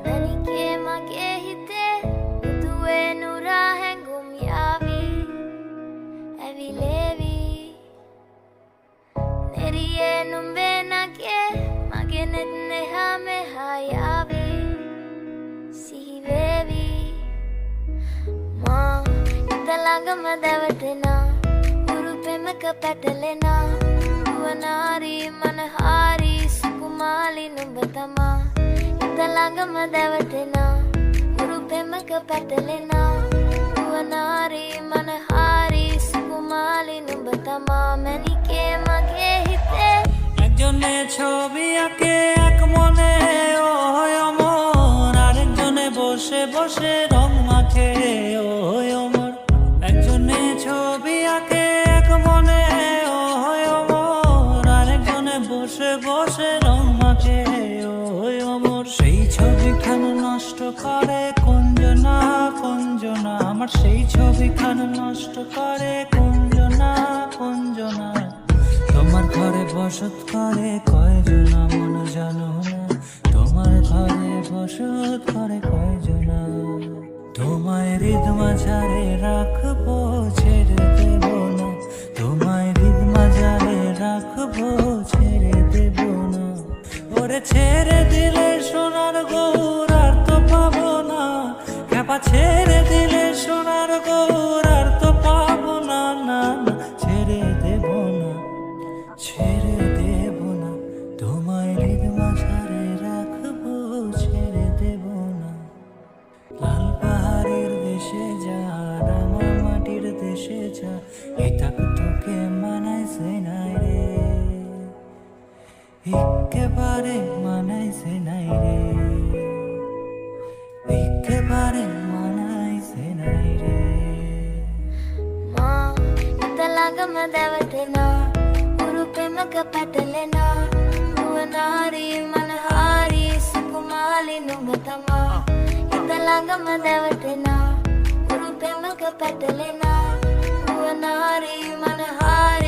Manike mage hite Uduwe nura hengum yavi Evi levi Neriye numbe nage Mage netne hame hayavi Sihi vevi Ma Italangama devatena Urupemaka patalena Uvanari manahari Sukumali numbatama Italangama devatena Urupemaka patalena Uvanari manahari Sukumali numbatama Manike mage hite একজনে ছবি আঁকে এক মনে ওই অমর, আরেকজনে বসে বসে রং মাখে ওই অমর। একজনে ছবি আঁকে এক মনে ওই অমর, আরেকজনে বসে বসে রং মাখে ওই অমর। সেই ছবিখান নষ্ট করে কুঞ্জনা কুঞ্জনা, আমার সেই ছবিখান নষ্ট করে কুঞ্জনা কুঞ্জনা। তোমার ঘরে বসত করে কয়জনা মন জানো না, তোমার ঘরে বসত করে কয়জনা। তোমায় হৃদ মাঝারে রাখবো ছেড়ে দেব না, তোমায় হৃদ মাঝারে রাখবো ছেড়ে দেব না। ওরে ছেড়ে দিলে সোনার গৌর আর তো পাবো না, খেপা ছেড়ে দিলে সোনার গৌর আর তো পাবো না। না না ছেড়ে দেব না, ছেড়ে দেব না, তোমায় হৃদ মাঝারে রাখবো ছেড়ে দেব না। লাল পাহাড়ের দেশে যা রাঙা মাটির দেশে যা, এটা তোকে মানাইছে নাই রে, একেবারে মানাইছে নাই রে, একেবারে মানাইছে নাই রে। Ma Italangama devatena Urupemaka patalena Uvanari manahari Sukumali numbatama Italangama devatena Urupemaka patalena Uvanari manahari